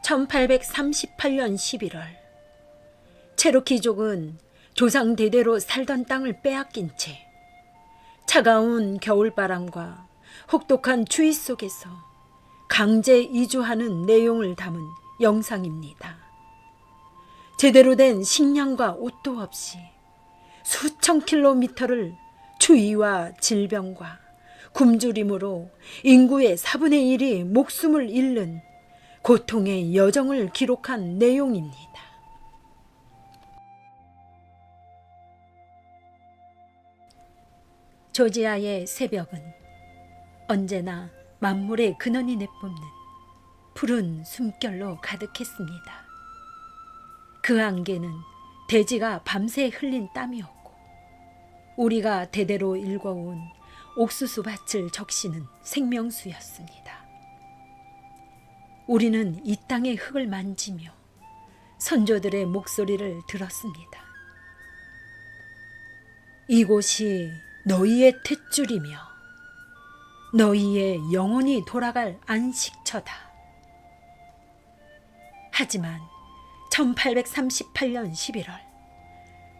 1838년 11월 체로키족은 조상 대대로 살던 땅을 빼앗긴 채 차가운 겨울바람과 혹독한 추위 속에서 강제 이주하는 내용을 담은 영상입니다. 제대로 된 식량과 옷도 없이 수천 킬로미터를 추위와 질병과 굶주림으로 인구의 4분의 1이 목숨을 잃는 고통의 여정을 기록한 내용입니다. 조지아의 새벽은 언제나 만물의 근원이 내뿜는 푸른 숨결로 가득했습니다. 그 안개는 대지가 밤새 흘린 땀이었고 우리가 대대로 일궈온 옥수수 밭을 적시는 생명수였습니다. 우리는 이 땅의 흙을 만지며 선조들의 목소리를 들었습니다. 이곳이 너희의 탯줄이며 너희의 영혼이 돌아갈 안식처다. 하지만 1838년 11월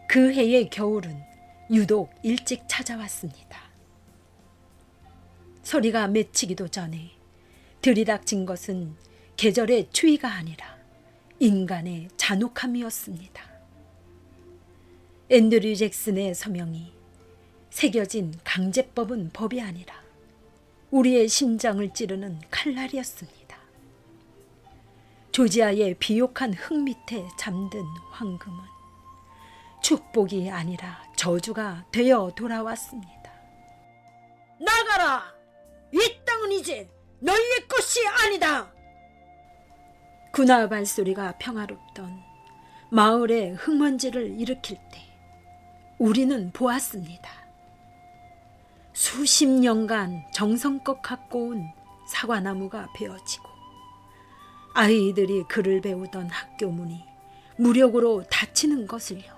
그 해의 겨울은 유독 일찍 찾아왔습니다. 소리가 맺히기도 전에 들이닥친 것은 계절의 추위가 아니라 인간의 잔혹함이었습니다. 앤드류 잭슨의 서명이 새겨진 강제법은 법이 아니라 우리의 심장을 찌르는 칼날이었습니다. 조지아의 비옥한 흙 밑에 잠든 황금은 축복이 아니라 저주가 되어 돌아왔습니다. 나가라! 이 땅은 이제 너희의 것이 아니다! 군화 발소리가 평화롭던 마을의 흙먼지를 일으킬 때 우리는 보았습니다. 수십 년간 정성껏 갖고 온 사과나무가 베어지고 아이들이 글을 배우던 학교 문이 무력으로 닫히는 것을요.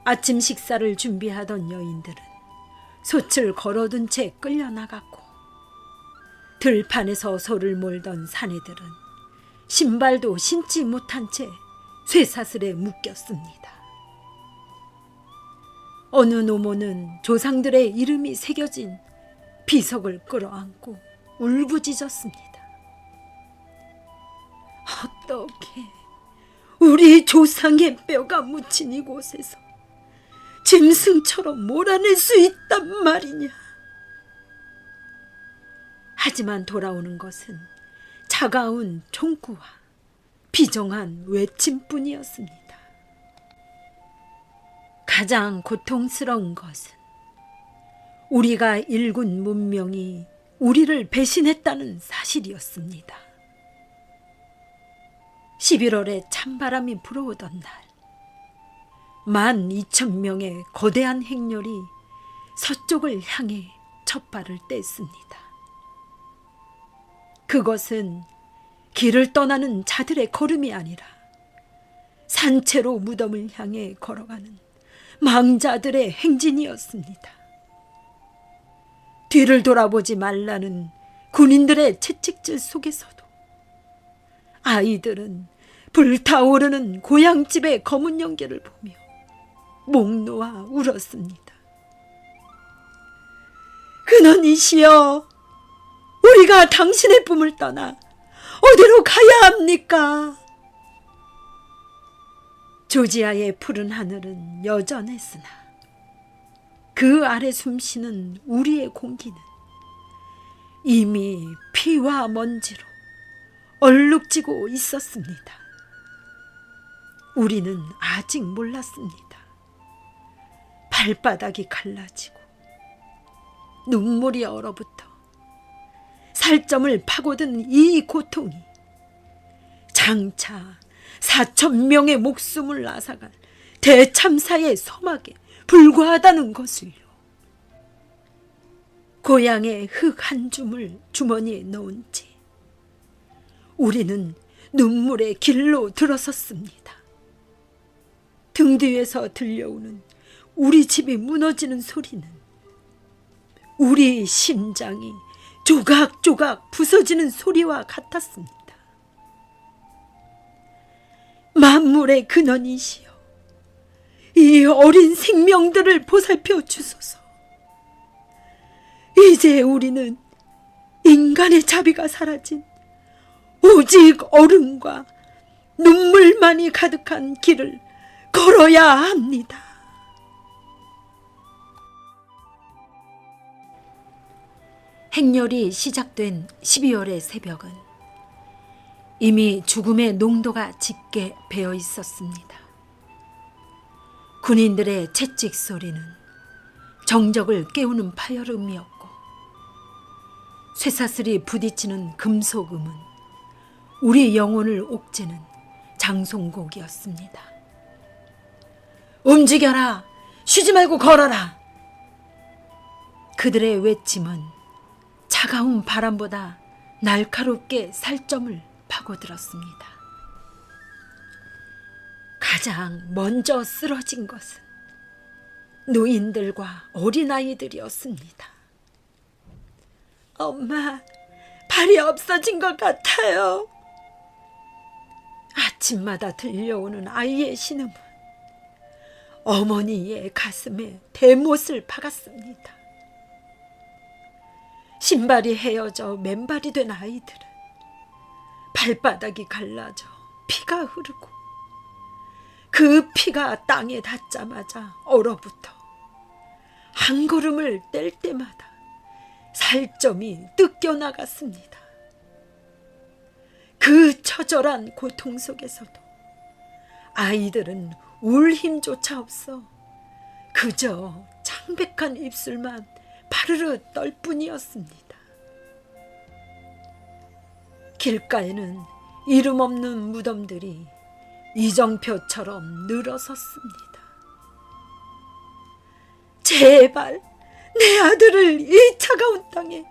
아침 식사를 준비하던 여인들은 솥을 걸어둔 채 끌려나갔고 들판에서 소를 몰던 사내들은 신발도 신지 못한 채 쇠사슬에 묶였습니다. 어느 노모는 조상들의 이름이 새겨진 비석을 끌어안고 울부짖었습니다. 어떻게 우리 조상의 뼈가 묻힌 이곳에서 짐승처럼 몰아낼 수 있단 말이냐. 하지만 돌아오는 것은 차가운 총구와 비정한 외침뿐이었습니다. 가장 고통스러운 것은 우리가 일군 문명이 우리를 배신했다는 사실이었습니다. 11월에 찬바람이 불어오던 날 12,000명의 거대한 행렬이 서쪽을 향해 첫 발을 뗐습니다. 그것은 길을 떠나는 자들의 걸음이 아니라 산채로 무덤을 향해 걸어가는 망자들의 행진이었습니다. 뒤를 돌아보지 말라는 군인들의 채찍질 속에서도 아이들은 불타오르는 고향집의 검은 연기를 보며 목 놓아 울었습니다. 근원이시여, 우리가 당신의 품을 떠나 어디로 가야 합니까? 조지아의 푸른 하늘은 여전했으나 그 아래 숨쉬는 우리의 공기는 이미 피와 먼지로 얼룩지고 있었습니다. 우리는 아직 몰랐습니다. 발바닥이 갈라지고 눈물이 얼어붙어 살점을 파고든 이 고통이 장차 4,000명의 목숨을 앗아갈 대참사의 서막에 불과하다는 것을요. 고향의 흙 한 줌을 주머니에 넣은 채 우리는 눈물의 길로 들어섰습니다. 등 뒤에서 들려오는 우리 집이 무너지는 소리는 우리 심장이 조각조각 부서지는 소리와 같았습니다. 만물의 근원이시여, 이 어린 생명들을 보살펴 주소서. 이제 우리는 인간의 자비가 사라진 오직 얼음과 눈물만이 가득한 길을 걸어야 합니다. 행렬이 시작된 12월의 새벽은 이미 죽음의 농도가 짙게 배어 있었습니다. 군인들의 채찍 소리는 정적을 깨우는 파열음이었고, 쇠사슬이 부딪히는 금속음은 우리 영혼을 옥죄는 장송곡이었습니다. 움직여라! 쉬지 말고 걸어라! 그들의 외침은 차가운 바람보다 날카롭게 살점을 파고들었습니다. 가장 먼저 쓰러진 것은 노인들과 어린아이들이었습니다. 엄마, 발이 없어진 것 같아요. 아침마다 들려오는 아이의 신음은 어머니의 가슴에 대못을 박았습니다. 신발이 헤어져 맨발이 된 아이들은 발바닥이 갈라져 피가 흐르고, 그 피가 땅에 닿자마자 얼어붙어 한 걸음을 뗄 때마다 살점이 뜯겨나갔습니다. 그 처절한 고통 속에서도 아이들은 울 힘조차 없어 그저 창백한 입술만 파르르 떨 뿐이었습니다. 길가에는 이름 없는 무덤들이 이정표처럼 늘어섰습니다. 제발 내 아들을 이 차가운 땅에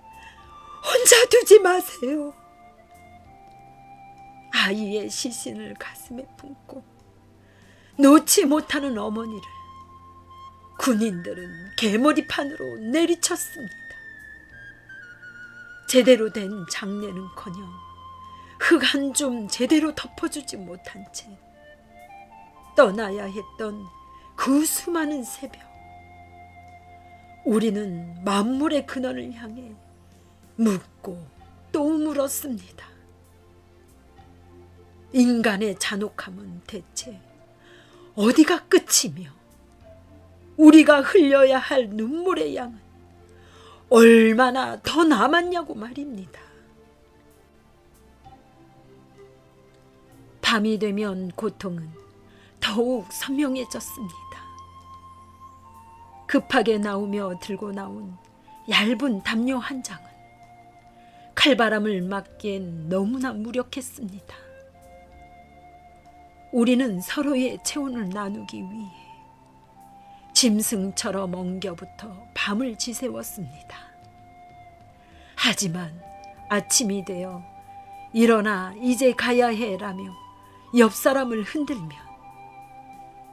혼자 두지 마세요. 아이의 시신을 가슴에 품고 놓지 못하는 어머니를 군인들은 개머리판으로 내리쳤습니다. 제대로 된 장례는커녕 흙 한 줌 제대로 덮어주지 못한 채 떠나야 했던 그 수많은 새벽, 우리는 만물의 근원을 향해 묻고 또 물었습니다. 인간의 잔혹함은 대체 어디가 끝이며 우리가 흘려야 할 눈물의 양은 얼마나 더 남았냐고 말입니다. 밤이 되면 고통은 더욱 선명해졌습니다. 급하게 나오며 들고 나온 얇은 담요 한 장은 칼바람을 막기엔 너무나 무력했습니다. 우리는 서로의 체온을 나누기 위해 짐승처럼 엉겨붙어 밤을 지새웠습니다. 하지만 아침이 되어 일어나 이제 가야 해라며 옆 사람을 흔들면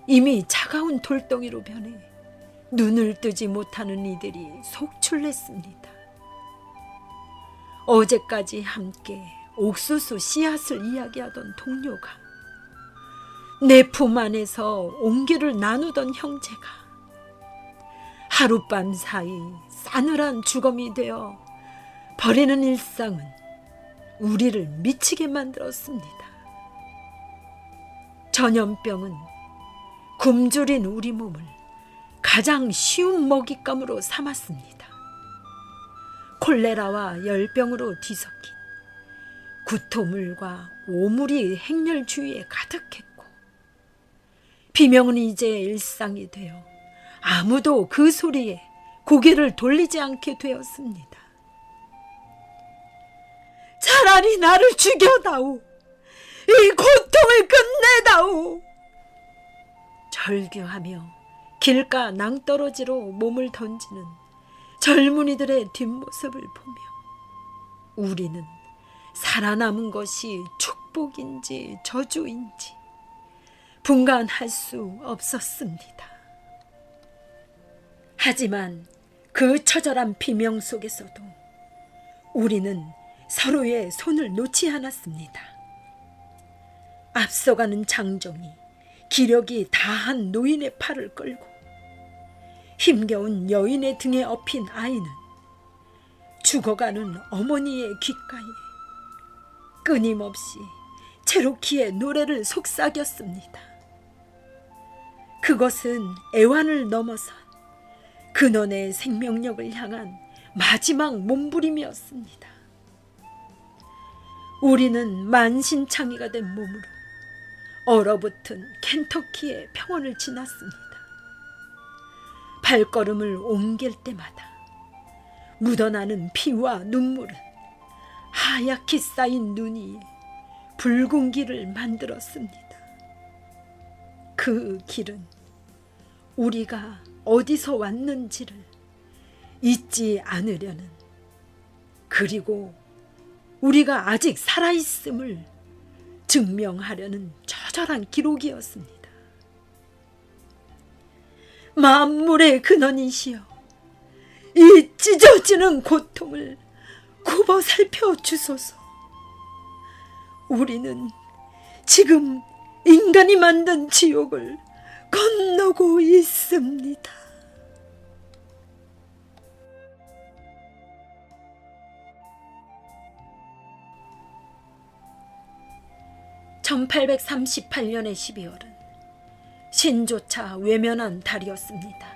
이미 차가운 돌덩이로 변해 눈을 뜨지 못하는 이들이 속출했습니다. 어제까지 함께 옥수수 씨앗을 이야기하던 동료가, 내 품 안에서 온기를 나누던 형제가 하룻밤 사이 싸늘한 주검이 되어 버리는 일상은 우리를 미치게 만들었습니다. 전염병은 굶주린 우리 몸을 가장 쉬운 먹잇감으로 삼았습니다. 콜레라와 열병으로 뒤섞인 구토물과 오물이 행렬 주위에 가득했고, 비명은 이제 일상이 되어 아무도 그 소리에 고개를 돌리지 않게 되었습니다. 차라리 나를 죽여다오. 이 고통을 끝내다오. 절규하며 길가 낭떠러지로 몸을 던지는 젊은이들의 뒷모습을 보며 우리는 살아남은 것이 축복인지 저주인지 분간할 수 없었습니다. 하지만 그 처절한 비명 속에서도 우리는 서로의 손을 놓지 않았습니다. 앞서가는 장정이 기력이 다한 노인의 팔을 끌고 힘겨운 여인의 등에 업힌 아이는 죽어가는 어머니의 귓가에 끊임없이 체로키의 노래를 속삭였습니다. 그것은 애환을 넘어선 근원의 생명력을 향한 마지막 몸부림이었습니다. 우리는 만신창이가 된 몸으로 얼어붙은 켄터키의 평원을 지났습니다. 발걸음을 옮길 때마다 묻어나는 피와 눈물은 하얗게 쌓인 눈 위에 붉은 길을 만들었습니다. 그 길은 우리가 어디서 왔는지를 잊지 않으려는, 그리고 우리가 아직 살아있음을 증명하려는 처절한 기록이었습니다. 만물의 근원이시여, 이 찢어지는 고통을 굽어 살펴 주소서. 우리는 지금 인간이 만든 지옥을 건너고 있습니다. (1838년의 12월은) 신조차 외면한 달이었습니다.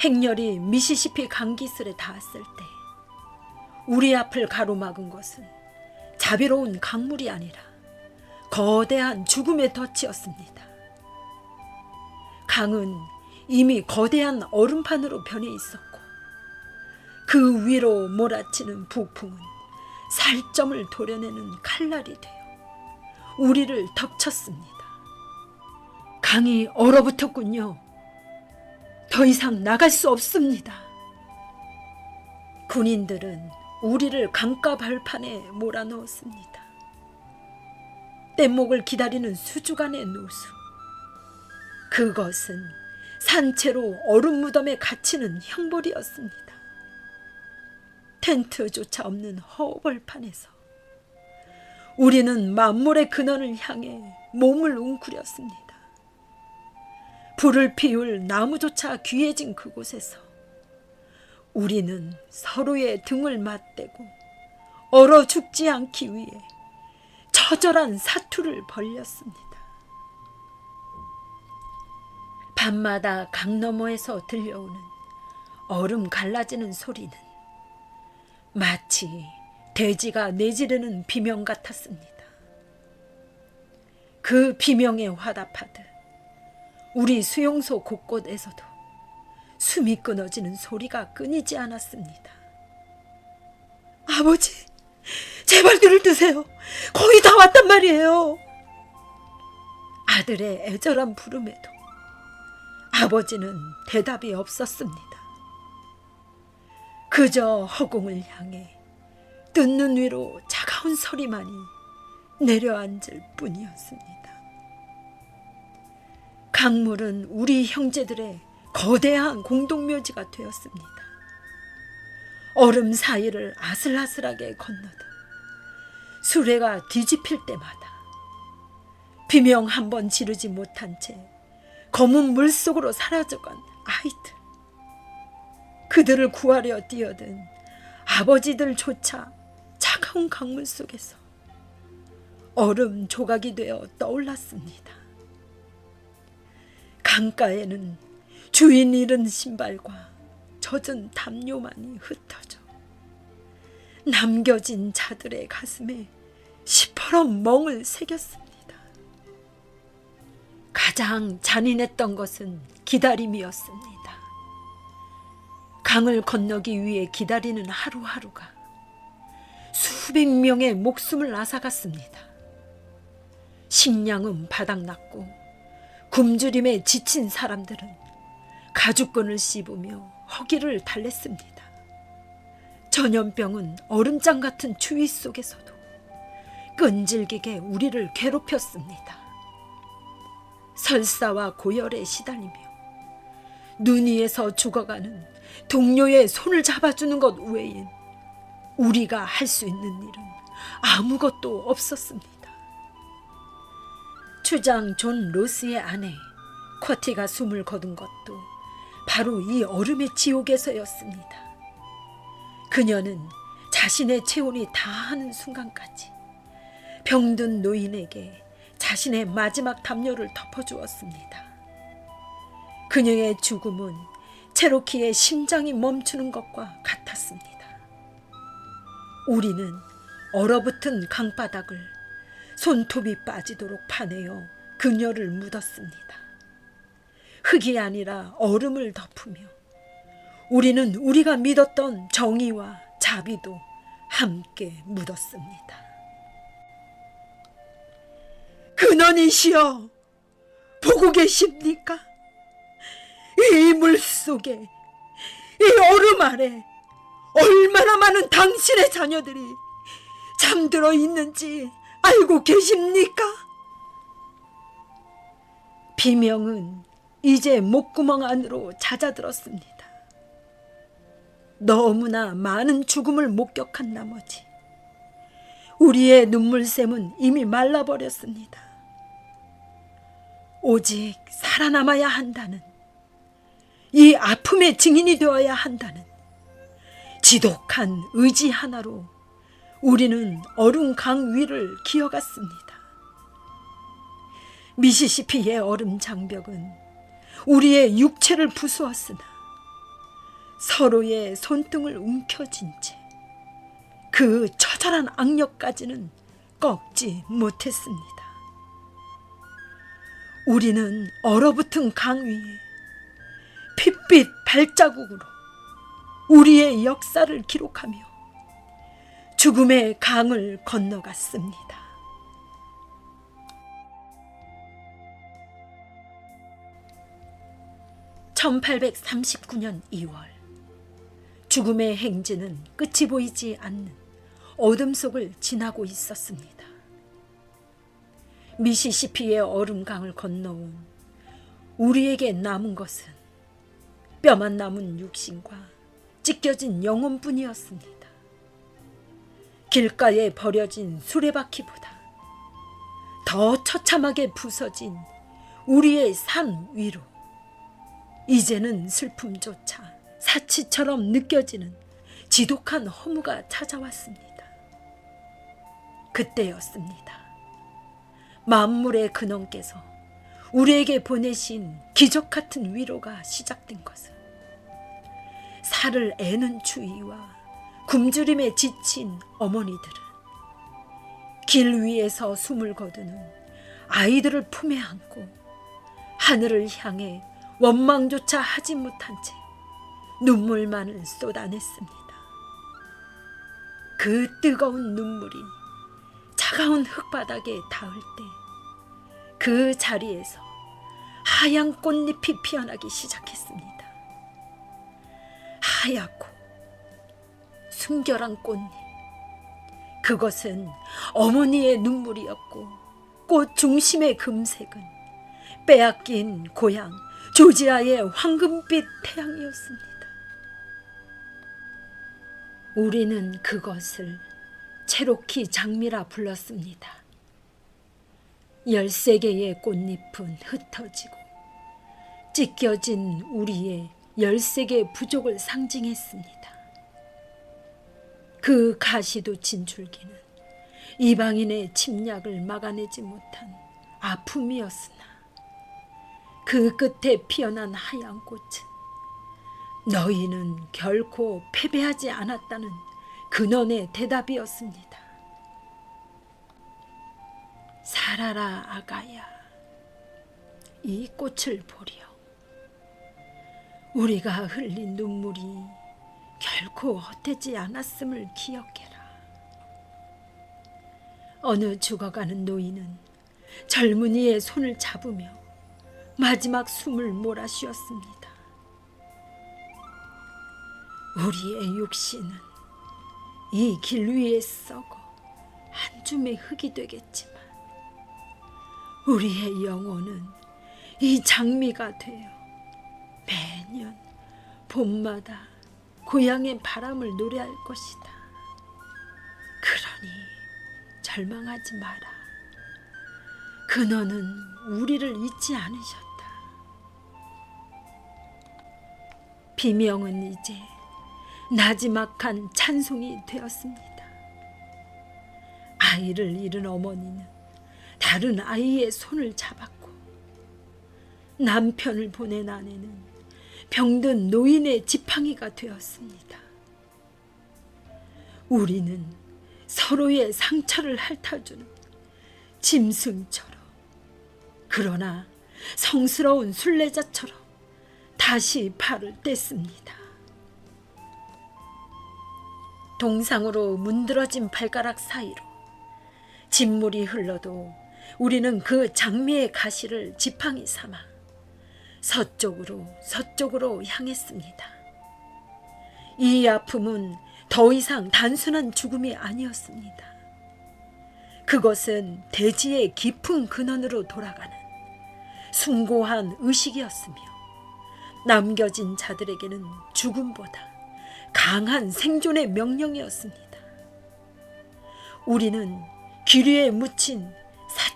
행렬이 미시시피 강기슬에 닿았을 때 우리 앞을 가로막은 것은 자비로운 강물이 아니라 거대한 죽음의 덫이었습니다. 강은 이미 거대한 얼음판으로 변해 있었고 그 위로 몰아치는 북풍은 살점을 도려내는 칼날이 되어 우리를 덮쳤습니다. 강이 얼어붙었군요. 더 이상 나갈 수 없습니다. 군인들은 우리를 강가 발판에 몰아넣었습니다. 뗏목을 기다리는 수주간의 노수, 그것은 산채로 얼음 무덤에 갇히는 형벌이었습니다. 텐트조차 없는 허벌판에서 우리는 만물의 근원을 향해 몸을 웅크렸습니다. 불을 피울 나무조차 귀해진 그곳에서 우리는 서로의 등을 맞대고 얼어 죽지 않기 위해 처절한 사투를 벌였습니다. 밤마다 강 너머에서 들려오는 얼음 갈라지는 소리는 마치 돼지가 내지르는 비명 같았습니다. 그 비명에 화답하듯 우리 수용소 곳곳에서도 숨이 끊어지는 소리가 끊이지 않았습니다. 아버지, 제발 눈을 뜨세요. 거의 다 왔단 말이에요. 아들의 애절한 부름에도 아버지는 대답이 없었습니다. 그저 허공을 향해 뜬 눈 위로 차가운 소리만이 내려앉을 뿐이었습니다. 강물은 우리 형제들의 거대한 공동묘지가 되었습니다. 얼음 사이를 아슬아슬하게 건너듯 수레가 뒤집힐 때마다 비명 한 번 지르지 못한 채 검은 물속으로 사라져간 아이들, 그들을 구하려 뛰어든 아버지들조차 차가운 강물 속에서 얼음 조각이 되어 떠올랐습니다. 강가에는 주인 잃은 신발과 젖은 담요만이 흩어져 남겨진 자들의 가슴에 시퍼런 멍을 새겼습니다. 가장 잔인했던 것은 기다림이었습니다. 강을 건너기 위해 기다리는 하루하루가 수백 명의 목숨을 앗아갔습니다. 식량은 바닥났고 굶주림에 지친 사람들은 가죽끈을 씹으며 허기를 달랬습니다. 전염병은 얼음장 같은 추위 속에서도 끈질기게 우리를 괴롭혔습니다. 설사와 고열에 시달리며 눈 위에서 죽어가는 동료의 손을 잡아주는 것 외엔 우리가 할 수 있는 일은 아무것도 없었습니다. 주장 존 로스의 아내 쿼티가 숨을 거둔 것도 바로 이 얼음의 지옥에서였습니다. 그녀는 자신의 체온이 다하는 순간까지 병든 노인에게 자신의 마지막 담요를 덮어주었습니다. 그녀의 죽음은 체로키의 심장이 멈추는 것과 같았습니다. 우리는 얼어붙은 강바닥을 손톱이 빠지도록 파내어 그녀를 묻었습니다. 흙이 아니라 얼음을 덮으며 우리는 우리가 믿었던 정의와 자비도 함께 묻었습니다. 근원이시여, 보고 계십니까? 이 물속에, 이 얼음 아래 얼마나 많은 당신의 자녀들이 잠들어 있는지 알고 계십니까? 비명은 이제 목구멍 안으로 잦아들었습니다. 너무나 많은 죽음을 목격한 나머지 우리의 눈물샘은 이미 말라버렸습니다. 오직 살아남아야 한다는, 이 아픔의 증인이 되어야 한다는 지독한 의지 하나로 우리는 얼음 강 위를 기어갔습니다. 미시시피의 얼음 장벽은 우리의 육체를 부수었으나 서로의 손등을 움켜쥔 채 그 처절한 악력까지는 꺾지 못했습니다. 우리는 얼어붙은 강 위에 핏빛 발자국으로 우리의 역사를 기록하며 죽음의 강을 건너갔습니다. (1839년 2월) 죽음의 행진은 끝이 보이지 않는 어둠 속을 지나고 있었습니다. 미시시피의 얼음강을 건너온 우리에게 남은 것은 뼈만 남은 육신과 찢겨진 영혼뿐이었습니다. 길가에 버려진 수레바퀴보다 더 처참하게 부서진 우리의 산 위로 이제는 슬픔조차 사치처럼 느껴지는 지독한 허무가 찾아왔습니다. 그때였습니다. 만물의 근원께서 우리에게 보내신 기적 같은 위로가 시작된 것은 살을 애는 추위와 굶주림에 지친 어머니들은 길 위에서 숨을 거두는 아이들을 품에 안고 하늘을 향해 원망조차 하지 못한 채 눈물만을 쏟아냈습니다. 그 뜨거운 눈물이 차가운 흙바닥에 닿을 때 그 자리에서 하얀 꽃잎이 피어나기 시작했습니다. 하얗고 순결한 꽃잎, 그것은 어머니의 눈물이었고 꽃 중심의 금색은 빼앗긴 고향 조지아의 황금빛 태양이었습니다. 우리는 그것을 체로키 장미라 불렀습니다. 13개의 꽃잎은 흩어지고 찢겨진 우리의 13개 부족을 상징했습니다. 그 가시도 진줄기는 이방인의 침략을 막아내지 못한 아픔이었으나 그 끝에 피어난 하얀 꽃은 너희는 결코 패배하지 않았다는 근원의 대답이었습니다. 살아라 아가야, 이 꽃을 보렴. 우리가 흘린 눈물이 결코 헛되지 않았음을 기억해라. 어느 죽어가는 노인은 젊은이의 손을 잡으며 마지막 숨을 몰아쉬었습니다. 우리의 육신은 이 길 위에 썩어 한 줌의 흙이 되겠지만 우리의 영혼은 이 장미가 되어 매년 봄마다 고향의 바람을 노래할 것이다. 그러니 절망하지 마라. 근원은 우리를 잊지 않으셨다. 비명은 이제 나지막한 찬송이 되었습니다. 아이를 잃은 어머니는 다른 아이의 손을 잡았고, 남편을 보낸 아내는 병든 노인의 지팡이가 되었습니다. 우리는 서로의 상처를 핥아주는 짐승처럼, 그러나 성스러운 순례자처럼 다시 발을 뗐습니다. 동상으로 문드러진 발가락 사이로 진물이 흘러도 우리는 그 장미의 가시를 지팡이 삼아 서쪽으로 향했습니다. 이 아픔은 더 이상 단순한 죽음이 아니었습니다. 그것은 대지의 깊은 근원으로 돌아가는 숭고한 의식이었으며, 남겨진 자들에게는 죽음보다 강한 생존의 명령이었습니다. 우리는 길 위에 묻힌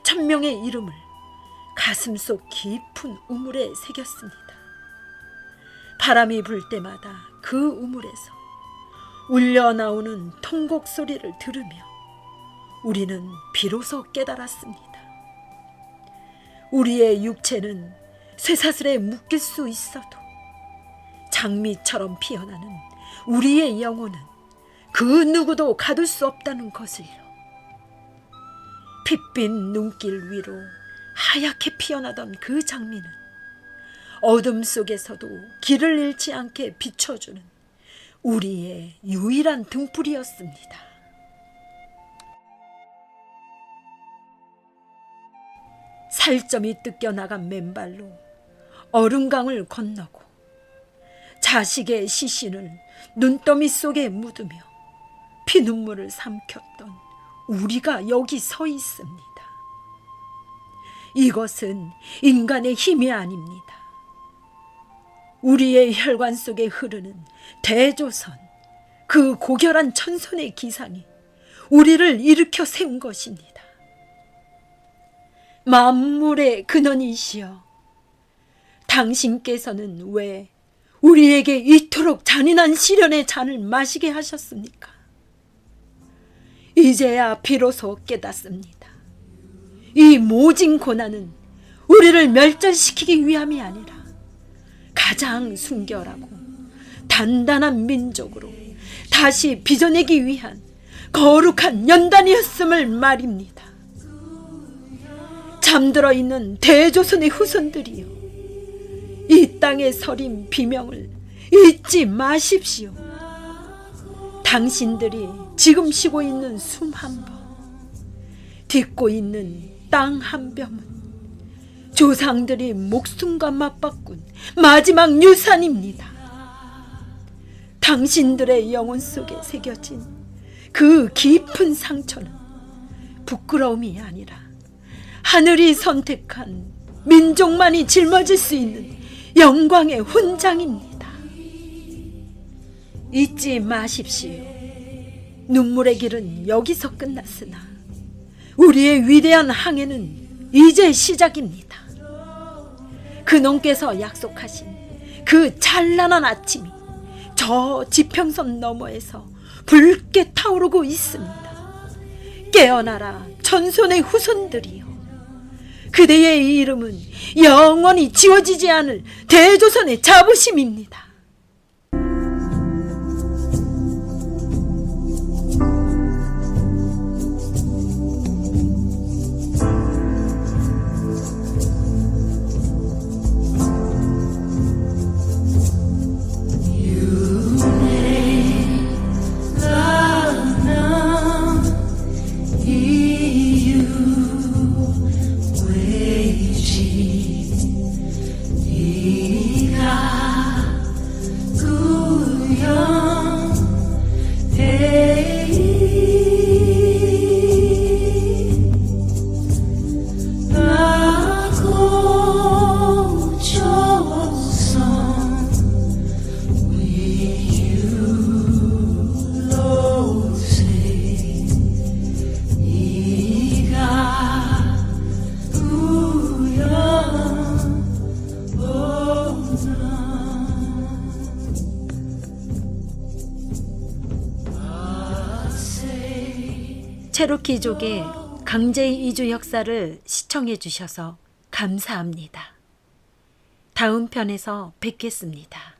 4,000명의 이름을 가슴속 깊은 우물에 새겼습니다. 바람이 불 때마다 그 우물에서 울려 나오는 통곡 소리를 들으며 우리는 비로소 깨달았습니다. 우리의 육체는 쇠사슬에 묶일 수 있어도 장미처럼 피어나는 우리의 영혼은 그 누구도 가둘 수 없다는 것을요. 핏빛 눈길 위로 하얗게 피어나던 그 장미는 어둠 속에서도 길을 잃지 않게 비춰주는 우리의 유일한 등불이었습니다. 살점이 뜯겨나간 맨발로 얼음강을 건너고 자식의 시신을 눈더미 속에 묻으며 피눈물을 삼켰던 우리가 여기 서 있습니다. 이것은 인간의 힘이 아닙니다. 우리의 혈관 속에 흐르는 대조선, 그 고결한 천손의 기상이 우리를 일으켜 세운 것입니다. 만물의 근원이시여, 당신께서는 왜 우리에게 이토록 잔인한 시련의 잔을 마시게 하셨습니까? 이제야 비로소 깨닫습니다. 이 모진 고난은 우리를 멸절시키기 위함이 아니라 가장 순결하고 단단한 민족으로 다시 빚어내기 위한 거룩한 연단이었음을 말입니다. 잠들어 있는 대조선의 후손들이여, 이 땅에 서린 비명을 잊지 마십시오. 당신들이 지금 쉬고 있는 숨 한 번, 딛고 있는 땅 한 뼘은 조상들이 목숨과 맞바꾼 마지막 유산입니다. 당신들의 영혼 속에 새겨진 그 깊은 상처는 부끄러움이 아니라 하늘이 선택한 민족만이 짊어질 수 있는 영광의 훈장입니다. 잊지 마십시오. 눈물의 길은 여기서 끝났으나 우리의 위대한 항해는 이제 시작입니다. 그놈께서 약속하신 그 찬란한 아침이 저 지평선 너머에서 붉게 타오르고 있습니다. 깨어나라 천손의 후손들이여, 그대의 이름은 영원히 지워지지 않을 대조선의 자부심입니다. 체로키족의 강제 이주 역사를 시청해 주셔서 감사합니다. 다음 편에서 뵙겠습니다.